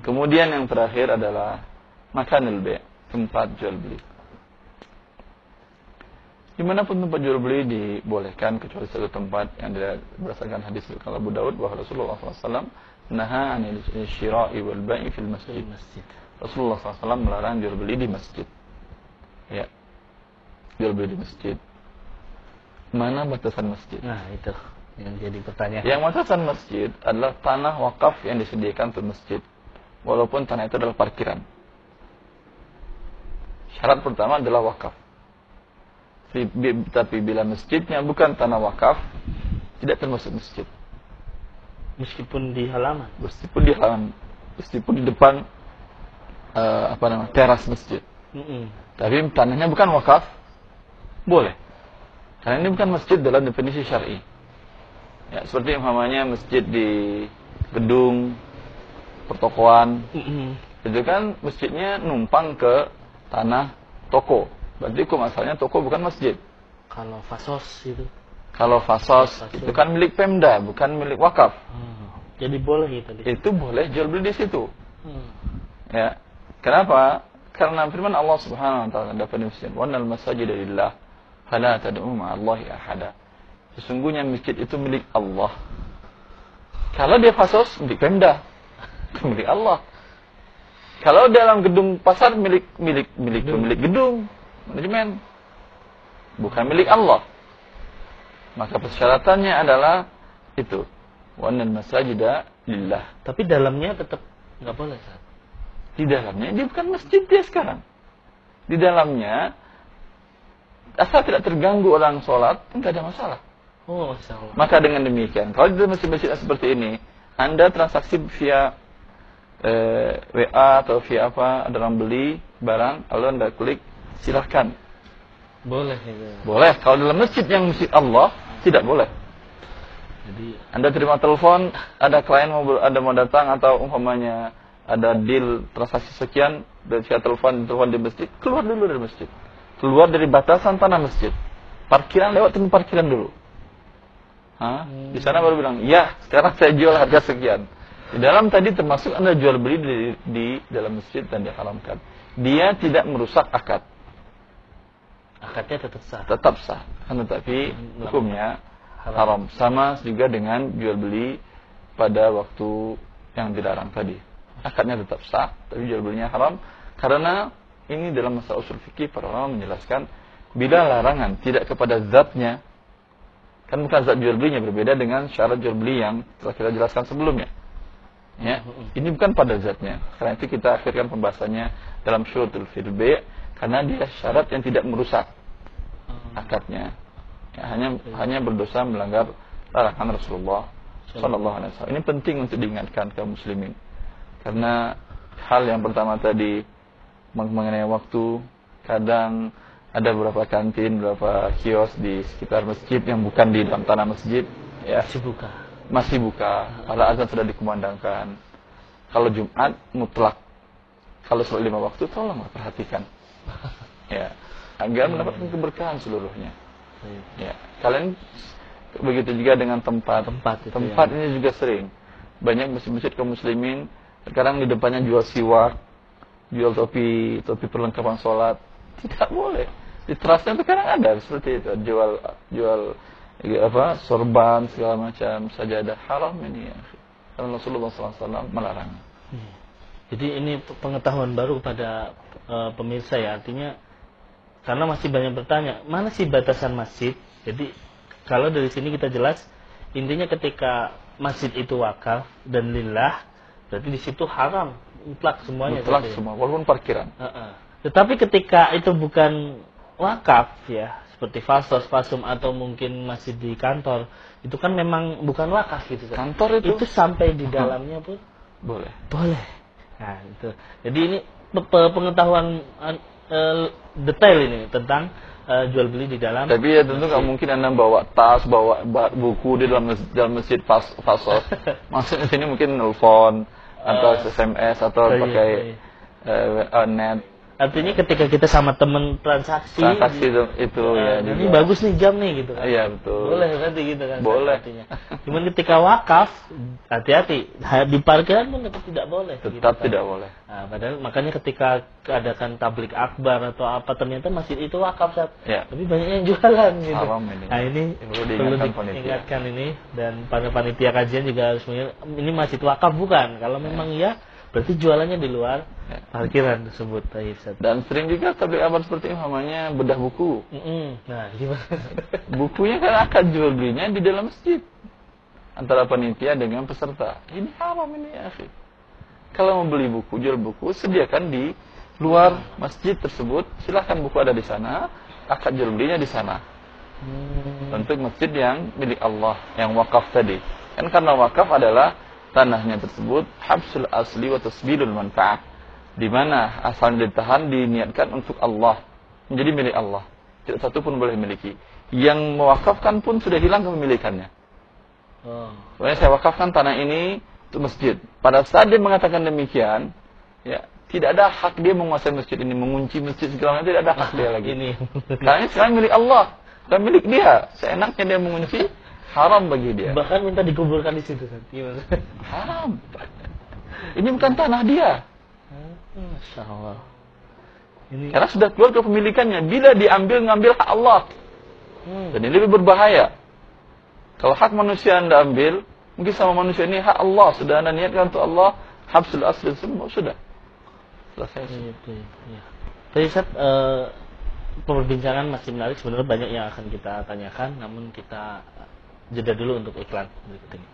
Kemudian yang terakhir adalah makanul bay', tempat jual beli. Dimanapun tempat jual beli dibolehkan kecuali satu tempat yang berdasarkan hadis kalau Abu Daud bahwa Rasulullah SAW naha anil syira'i wal bai'i fil masjid. Rasulullah SAW melarang jual beli di masjid. Ya, jual beli di masjid. Mana batasan masjid? Nah, itu yang jadi pertanyaan. Yang batasan masjid adalah tanah wakaf yang disediakan untuk masjid, walaupun tanah itu adalah parkiran. Syarat pertama adalah wakaf. Tapi bila masjidnya bukan tanah wakaf, tidak termasuk masjid. Meskipun di halaman. Meskipun di halaman, meskipun di depan teras masjid. Tapi tanahnya bukan wakaf, boleh. Karena ini bukan masjid dalam definisi syar'i. Ya, seperti umpamanya masjid di gedung pertokoan, itu kan masjidnya numpang ke tanah toko. Berarti hukum asalnya toko bukan masjid. Kalau fasos itu. Kalau fasos itu kan milik Pemda, bukan milik wakaf. Jadi boleh itu. Itu boleh jual beli di situ. Ya. Kenapa? Karena firman Allah Subhanahu wa taala dapat demikian, "Wa annal masajida lillah fala tad'u ma'allahi ahada." Sesungguhnya masjid itu milik Allah. Kalau dia fasos milik Pemda, milik Allah. Kalau dalam gedung pasar milik gedung, manajemen, bukan milik Allah. Maka persyaratannya adalah itu, wa annal masajida lillah. Tapi dalamnya tetap nggak boleh, Ustaz. Di dalamnya dia bukan masjid dia sekarang. Di dalamnya asal tidak terganggu orang sholat, enggak ada masalah. Oh, insyaallah. Maka dengan demikian, kalau di masjid-masjid seperti ini, Anda transaksi via WA atau via apa, ada orang beli barang, lalu Anda klik, silahkan. Boleh itu. Boleh. Kalau dalam masjid yang masjid Allah, tidak boleh. Jadi Anda terima telepon, ada klien mau datang atau umpamanya ada deal transaksi sekian via telepon di masjid, keluar dulu dari masjid. Keluar dari batasan tanah masjid. Parkiran lewat tempat parkiran dulu. Di sana baru bilang, "Ya, sekarang saya jual harga sekian." Di dalam tadi termasuk Anda jual beli di dalam masjid dan diharamkan. Dia tidak merusak akad. akadnya tetap sah. Tetap sah. Tetapi hukumnya haram. Sama juga dengan jual beli pada waktu yang dilarang tadi. Akadnya tetap sah, tapi jual belinya haram. Karena ini dalam masalah usul fikih para ulama menjelaskan bila larangan tidak kepada zatnya, kan bukan zat jual belinya, berbeda dengan syarat jual beli yang telah kita jelaskan sebelumnya. Ya, ini bukan pada zatnya. Karena itu kita akhirkan pembahasannya dalam syurutul fil bay' karena dia syarat yang tidak merusak akadnya. Ya, hanya berdosa melanggar larangan Rasulullah sallallahu alaihi wasallam. Ini penting untuk diingatkan kaum muslimin. Karena hal yang pertama tadi mengenai waktu, kadang ada beberapa kantin, beberapa kios di sekitar masjid yang bukan di dalam tanah masjid, ya masih buka, pada azan sudah dikumandangkan. Kalau Jumat mutlak, kalau sholat 5 waktu tolonglah perhatikan, ya, agar mendapatkan keberkahan seluruhnya. Ya, kalian begitu juga dengan tempat ini juga sering banyak masjid-masjid kaum muslimin sekarang di depannya jual siwak, jual topi perlengkapan sholat. Tidak boleh. Di terasnya sekarang ada seperti itu, jual sorban segala macam, sajadah, haram ini ya. Karena Rasulullah SAW melarang. Jadi ini pengetahuan baru pada pemirsa ya, artinya karena masih banyak bertanya, mana sih batasan masjid? Jadi kalau dari sini kita jelas, intinya ketika masjid itu wakaf dan lillah, berarti di situ haram, mutlak semuanya. Mutlak semua, walaupun parkiran. Tetapi ketika itu bukan wakaf ya, seperti fasum atau mungkin masih di kantor, itu kan memang bukan wakaf gitu. Kantor itu sampai di dalamnya pun boleh. Nah, itu. Jadi ini pengetahuan detail ini tentang jual beli di dalam. Tapi ya tentu nggak mungkin Anda bawa tas, bawa buku di dalam masjid fasos. Maksudnya sini mungkin nelfon atau SMS atau pakai net. Artinya ketika kita sama temen transaksi itu ya ini bagus nih jam nih gitu kan. Iya betul. Boleh berarti gitu kan. Boleh. Artinya. Cuman ketika wakaf, hati-hati. Di parkiran pun tetap tidak boleh. Tetap gitu kan. tidak boleh. Nah, padahal makanya ketika adakan tablik akbar atau apa ternyata masjid itu wakaf, Ustaz. Ya. Tapi banyak yang jualan gitu. Haram ini. Nah, ini perlu diingatkan ini, dan para panitia kajian juga harus mengingat, ini masjid wakaf bukan. Kalau memang ya berarti jualannya di luar parkiran tersebut. Dan sering juga tablik akbar seperti ini namanya bedah buku. Nah, gimana? Bukunya kan akan jual belinya di dalam masjid antara panitia dengan peserta. Ini haram ini ya, akhi. Kalau mau beli buku, jual buku, sediakan di luar masjid tersebut. Silahkan buku ada di sana, akad jual belinya di sana. Untuk masjid yang milik Allah, yang wakaf tadi. Kan karena wakaf adalah tanahnya tersebut habsul asli wa tasbilul manfaat, di mana asalnya ditahan diniatkan untuk Allah, menjadi milik Allah, tidak satu pun boleh miliki. Yang mewakafkan pun sudah hilang kepemilikannya. Pokoknya saya wakafkan tanah ini untuk masjid. Pada saat dia mengatakan demikian, ya tidak ada hak dia menguasai masjid ini, mengunci masjid segala macam, tidak ada hak dia lagi. Karena ini sekarang milik Allah, bukan milik dia. Seenaknya dia mengunci, haram bagi dia. Bahkan minta dikuburkan di situ. Haram. Ini bukan tanah dia. Masya Allah. Ini... Karena sudah keluar kepemilikannya. Bila diambil, ngambil hak Allah. Dan ini lebih berbahaya. Kalau hak manusia Anda ambil, mungkin sama manusia ini hak Allah. Sudah Anda niatkan untuk Allah, habsul asli semua sudah. Selesai. Ya. Tadi Ustaz, perbincangan masih menarik. Sebenarnya banyak yang akan kita tanyakan, namun kita jeda dulu untuk iklan berikut ini.